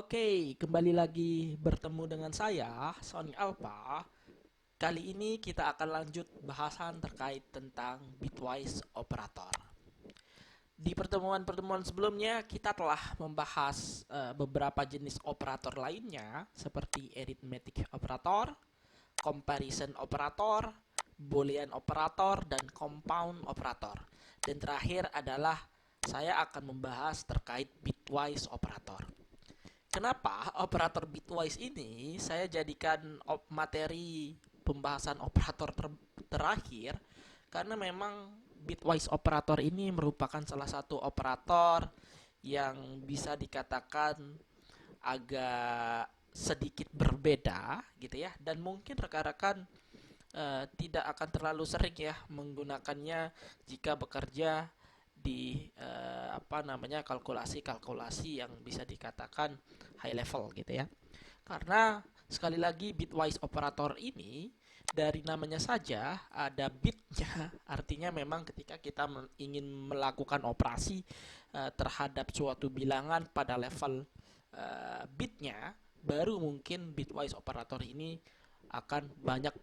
Oke, kembali lagi bertemu dengan saya, Sony Alpha. Kali ini kita akan lanjut bahasan terkait tentang bitwise operator. Di pertemuan-pertemuan sebelumnya, kita telah membahas beberapa jenis operator lainnya, seperti arithmetic operator, comparison operator, boolean operator, dan compound operator. Dan terakhir adalah saya akan membahas terkait bitwise operator. Kenapa operator bitwise ini saya jadikan materi pembahasan operator terakhir? Karena memang bitwise operator ini merupakan salah satu operator yang bisa dikatakan agak sedikit berbeda gitu ya, dan mungkin rekan-rekan tidak akan terlalu sering ya menggunakannya jika bekerja di apa namanya kalkulasi-kalkulasi yang bisa dikatakan high level gitu ya. Karena sekali lagi bitwise operator ini dari namanya saja ada bitnya, artinya memang ketika kita ingin melakukan operasi terhadap suatu bilangan pada level bitnya, baru mungkin bitwise operator ini akan banyak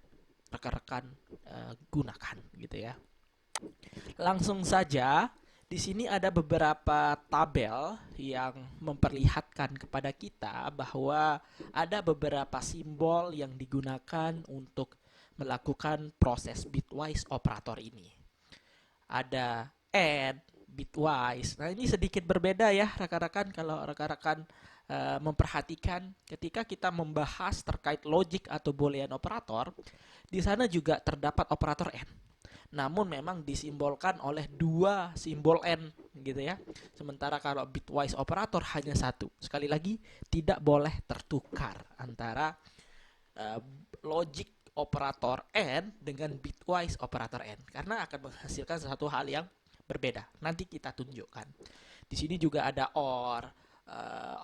rekan-rekan gunakan gitu ya. Langsung saja, di sini ada beberapa tabel yang memperlihatkan kepada kita bahwa ada beberapa simbol yang digunakan untuk melakukan proses bitwise operator ini. Ada add, bitwise. Nah, ini sedikit berbeda ya rekan-rekan kalau rekan-rekan memperhatikan ketika kita membahas terkait logic atau boolean operator, di sana juga terdapat operator and. Namun memang disimbolkan oleh dua simbol N gitu ya. Sementara kalau bitwise operator hanya satu. Sekali lagi tidak boleh tertukar antara uh, logic operator N dengan bitwise operator N karena akan menghasilkan satu hal yang berbeda. Nanti kita tunjukkan. Di sini juga ada OR,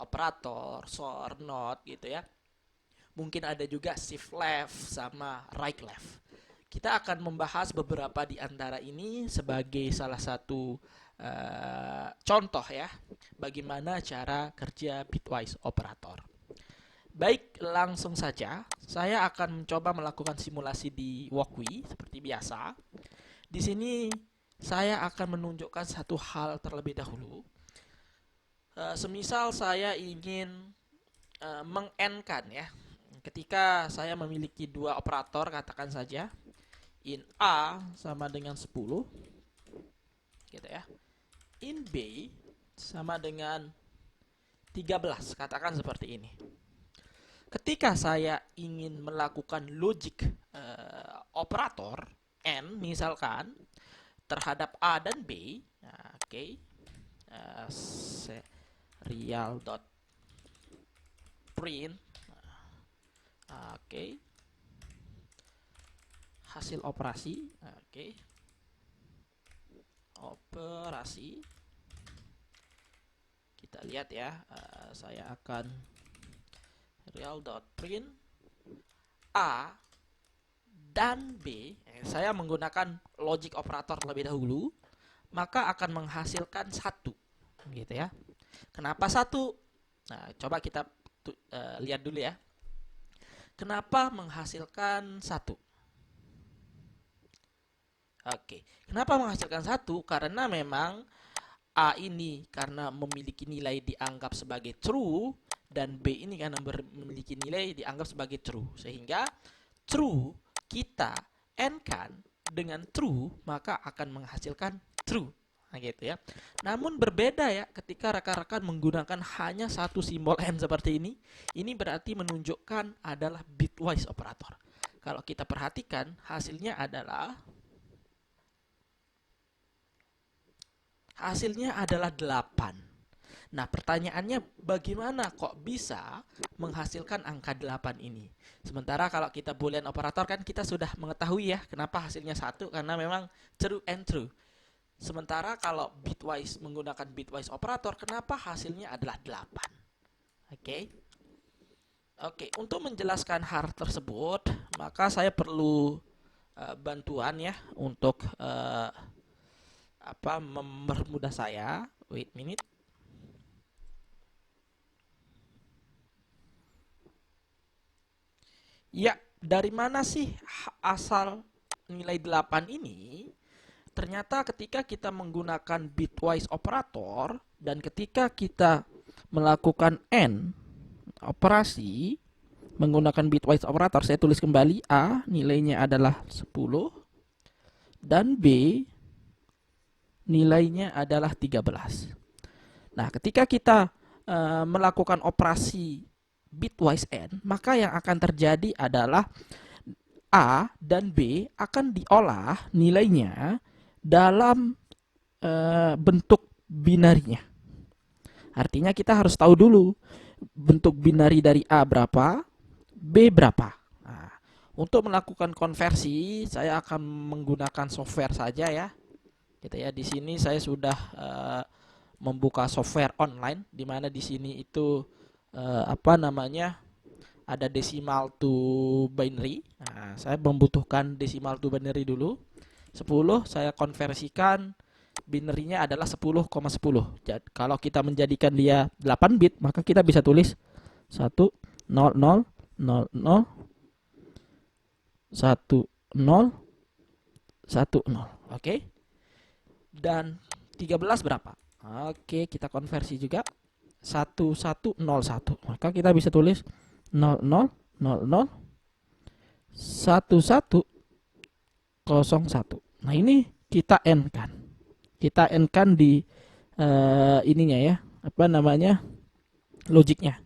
operator, SOR, NOT gitu ya. Mungkin ada juga shift left sama right left. Kita akan membahas beberapa di antara ini sebagai salah satu contoh ya, bagaimana cara kerja bitwise operator. Baik, langsung saja. Saya akan mencoba melakukan simulasi di Walkwi seperti biasa. Di sini saya akan menunjukkan satu hal terlebih dahulu. Semisal saya ingin meng-N-kan ya. Ketika saya memiliki dua operator, katakan saja in A sama dengan 10 gitu ya. In B sama dengan 13, katakan seperti ini. Ketika saya ingin melakukan logic operator N misalkan terhadap A dan B, nah, oke, okay, serial dot print, oke, okay, hasil operasi, oke, okay, operasi. Kita lihat ya, saya akan real.print A dan B. Saya menggunakan logic operator terlebih dahulu, maka akan menghasilkan satu, gitu ya. Kenapa satu? Nah, coba kita lihat dulu ya. Kenapa menghasilkan satu? Oke, kenapa menghasilkan satu? Karena memang A ini karena memiliki nilai dianggap sebagai true dan B ini karena memiliki nilai dianggap sebagai true, sehingga true kita N-kan dengan true maka akan menghasilkan true. Nah, gitu ya. Namun berbeda ya ketika rekan-rekan menggunakan hanya satu simbol N seperti ini. Ini berarti menunjukkan adalah bitwise operator. Kalau kita perhatikan hasilnya adalah 8. Nah, pertanyaannya bagaimana kok bisa menghasilkan angka 8 ini? Sementara kalau kita boolean operator kan kita sudah mengetahui ya kenapa hasilnya 1, karena memang true and true. Sementara kalau bitwise menggunakan bitwise operator, kenapa hasilnya adalah 8? Oke. Oke, untuk menjelaskan hal tersebut, maka saya perlu bantuan ya untuk mempermudah saya. Wait minute. Ya, dari mana sih asal nilai 8 ini? Ternyata ketika kita menggunakan bitwise operator dan ketika kita melakukan AND operasi menggunakan bitwise operator, saya tulis kembali A nilainya adalah 10 dan B nilainya adalah 13. Nah, ketika kita melakukan operasi bitwise AND, maka yang akan terjadi adalah A dan B akan diolah nilainya dalam bentuk binarinya. Artinya kita harus tahu dulu bentuk binari dari A berapa, B berapa. Nah, untuk melakukan konversi, saya akan menggunakan software saja ya. Gitu ya. Di sini saya sudah membuka software online, di mana di sini itu ada decimal to binary. Nah, saya membutuhkan decimal to binary dulu. 10 saya konversikan binary-nya adalah 10,10. Jadi kalau kita menjadikan dia 8 bit, maka kita bisa tulis 1 0 0 0 0 1 0 1 0. Oke. Dan 13 berapa? Oke, kita konversi juga 1101. Maka kita bisa tulis 00 00 1101. Nah, ini kita N kan. Kita N kan di ininya ya. Logiknya.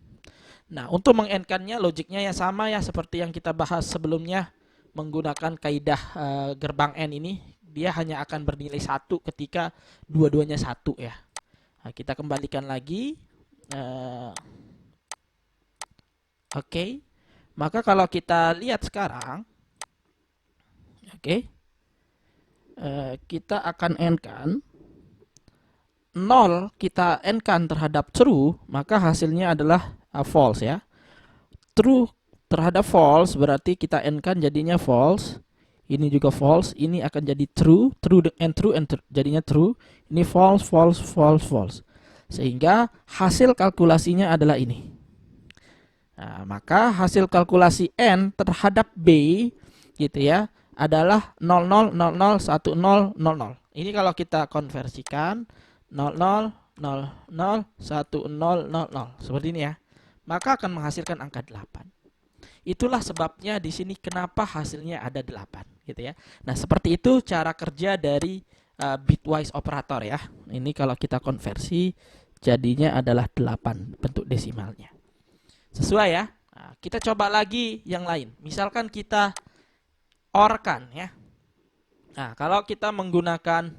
Nah, untuk meng-N-kannya logiknya ya sama ya seperti yang kita bahas sebelumnya menggunakan kaidah gerbang N ini. Dia hanya akan bernilai 1 ketika dua-duanya 1 ya. Nah, kita kembalikan lagi. Oke. Maka kalau kita lihat sekarang, kita akan N-kan 0 kita N-kan terhadap true, maka hasilnya adalah false ya. True terhadap false berarti kita N-kan jadinya false. Ini juga false, ini akan jadi true, true and true and true, jadinya true. Ini false, false, false, false. Sehingga hasil kalkulasinya adalah ini. Nah, maka hasil kalkulasi N terhadap B gitu ya adalah 00001000. Ini kalau kita konversikan 00001000 seperti ini ya. Maka akan menghasilkan angka 8. Itulah sebabnya di sini kenapa hasilnya ada 8 gitu ya. Nah, seperti itu cara kerja dari bitwise operator ya. Ini kalau kita konversi jadinya adalah 8 bentuk desimalnya. Sesuai ya. Nah, kita coba lagi yang lain. Misalkan kita OR-kan ya. Nah, kalau kita menggunakan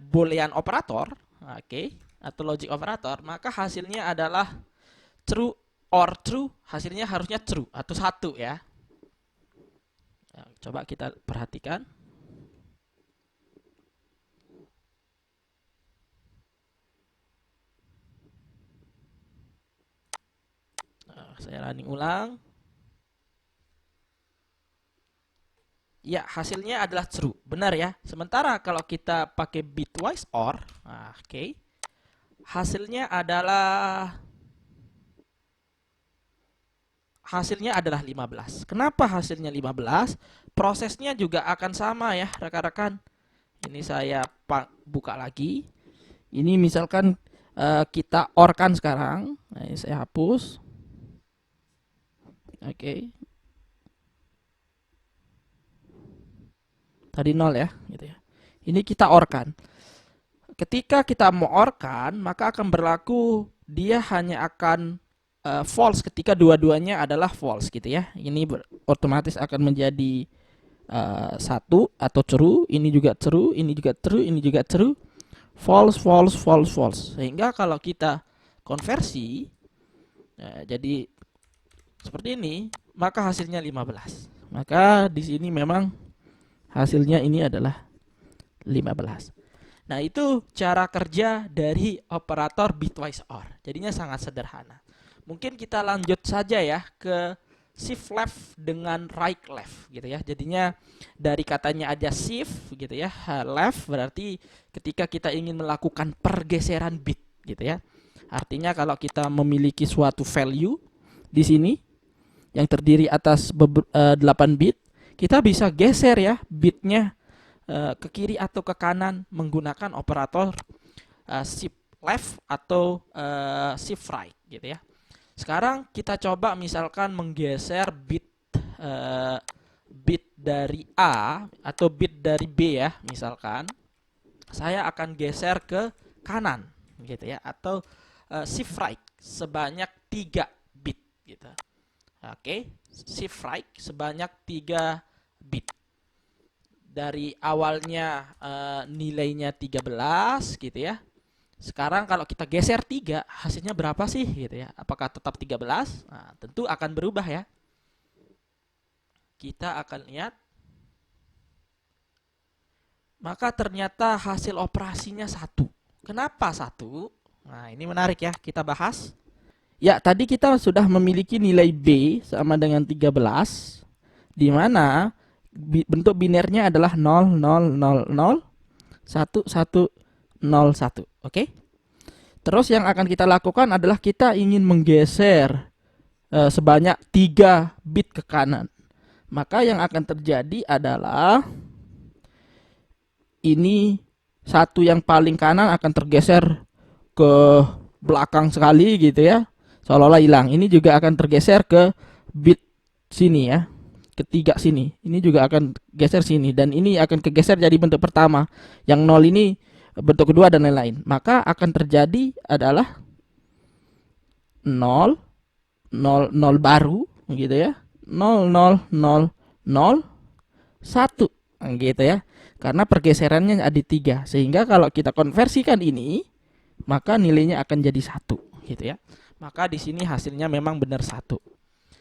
boolean operator, atau logic operator, maka hasilnya adalah true or true, hasilnya harusnya true atau 1 ya. Nah, coba kita perhatikan. Nah, saya running ulang. Ya, hasilnya adalah true. Benar ya. Sementara kalau kita pakai bitwise OR, hasilnya adalah 15. Kenapa hasilnya 15? Prosesnya juga akan sama ya, rekan-rekan. Ini saya buka lagi. Ini misalkan kita OR-kan sekarang. Nah, ini saya hapus. Tadi 0 ya, gitu ya. Ini kita OR-kan. Ketika kita mau OR-kan, maka akan berlaku dia hanya akan false ketika dua-duanya adalah false gitu ya. Ini otomatis akan menjadi 1 atau true, ini juga true, ini juga true, ini juga true. False, false, false, false. Sehingga kalau kita konversi jadi seperti ini, maka hasilnya 15. Maka di sini memang hasilnya ini adalah 15. Nah, itu cara kerja dari operator bitwise OR. Jadinya sangat sederhana. Mungkin kita lanjut saja ya ke shift left dengan right left gitu ya. Jadinya dari katanya aja shift gitu ya, left berarti ketika kita ingin melakukan pergeseran bit gitu ya. Artinya kalau kita memiliki suatu value di sini yang terdiri atas 8 bit, kita bisa geser ya bitnya ke kiri atau ke kanan menggunakan operator shift left atau shift right gitu ya. Sekarang kita coba misalkan menggeser bit dari A atau bit dari B ya, misalkan saya akan geser ke kanan gitu ya, atau shift right sebanyak 3 bit gitu. Oke, shift right sebanyak 3 bit. Dari awalnya nilainya 13 gitu ya. Sekarang kalau kita geser 3, hasilnya berapa sih gitu ya? Apakah tetap 13? Nah, tentu akan berubah ya. Kita akan lihat. Maka ternyata hasil operasinya 1. Kenapa 1? Nah, ini menarik ya, kita bahas. Ya, tadi kita sudah memiliki nilai B sama dengan 13, di mana bentuk binernya adalah 0, 0, 0, 0, 1, 1, 0, 1. Oke? Terus yang akan kita lakukan adalah kita ingin menggeser sebanyak 3 bit ke kanan. Maka yang akan terjadi adalah ini satu yang paling kanan akan tergeser ke belakang sekali gitu ya, seolah-olah hilang. Ini juga akan tergeser ke bit sini ya, ketiga sini. Ini juga akan geser sini, dan ini akan kegeser jadi bentuk pertama. Yang 0 ini bentuk kedua dan lain-lain. Maka akan terjadi adalah 0, 0, 0 baru gitu ya, 0, 0, 0, 0, 1 gitu ya. Karena pergeserannya ada 3, sehingga kalau kita konversikan ini, maka nilainya akan jadi 1 gitu ya. Maka di sini hasilnya memang benar 1.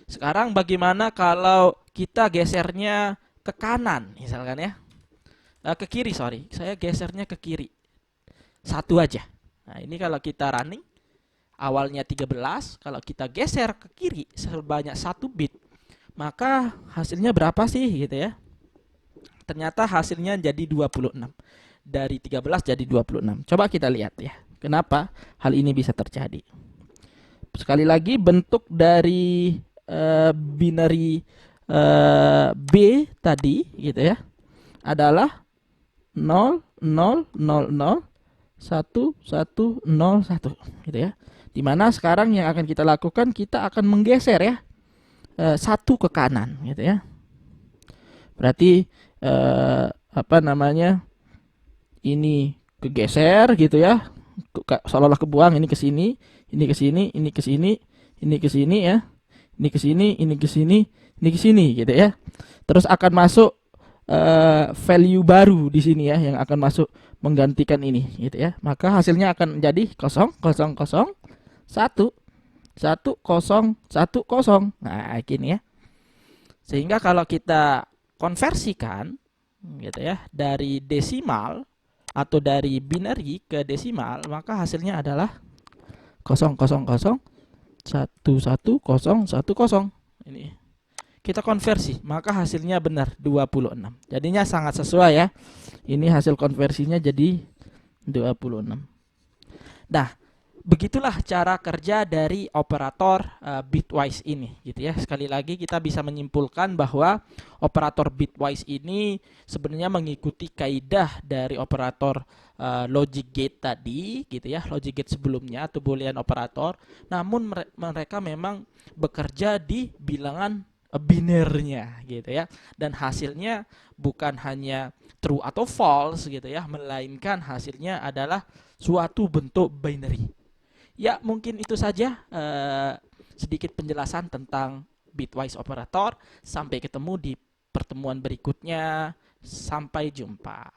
Sekarang bagaimana kalau kita gesernya ke kanan misalkan ya, ke kiri, sorry, saya gesernya ke kiri 1 aja. Nah, ini kalau kita running awalnya 13, kalau kita geser ke kiri sebanyak 1 bit, maka hasilnya berapa sih gitu ya? Ternyata hasilnya jadi 26. Dari 13 jadi 26. Coba kita lihat ya, kenapa hal ini bisa terjadi. Sekali lagi, bentuk dari binary B tadi gitu ya adalah 0, 0, 0, 0, 1, 1, 0, 1 gitu ya. Dimana sekarang yang akan kita lakukan, kita akan menggeser ya 1 ke kanan gitu ya. Berarti apa namanya, ini kegeser gitu ya, seolah-olah kebuang. Ini ke sini, ini ke sini, ini ke sini, ini ke sini ya, ini ke sini, ini ke sini, ini ke sini gitu ya. Terus akan masuk value baru di sini ya, yang akan masuk menggantikan ini gitu ya. Maka hasilnya akan menjadi 0, 0, 0, 1, 1, 0, 1, 0. Nah, gini ya. Sehingga kalau kita konversikan gitu ya, dari desimal atau dari binary ke desimal, maka hasilnya adalah 0, 0, 0, 1, 1, 0, 1, 0. Ini kita konversi, maka hasilnya benar 26. Jadinya sangat sesuai ya. Ini hasil konversinya jadi 26. Nah, begitulah cara kerja dari operator bitwise ini gitu ya. Sekali lagi kita bisa menyimpulkan bahwa operator bitwise ini sebenarnya mengikuti kaidah dari operator logic gate tadi gitu ya, logic gate sebelumnya atau boolean operator, namun mereka memang bekerja di bilangan binernya gitu ya, dan hasilnya bukan hanya true atau false gitu ya, melainkan hasilnya adalah suatu bentuk binary. Ya, mungkin itu saja sedikit penjelasan tentang bitwise operator. Sampai ketemu di pertemuan berikutnya. Sampai jumpa.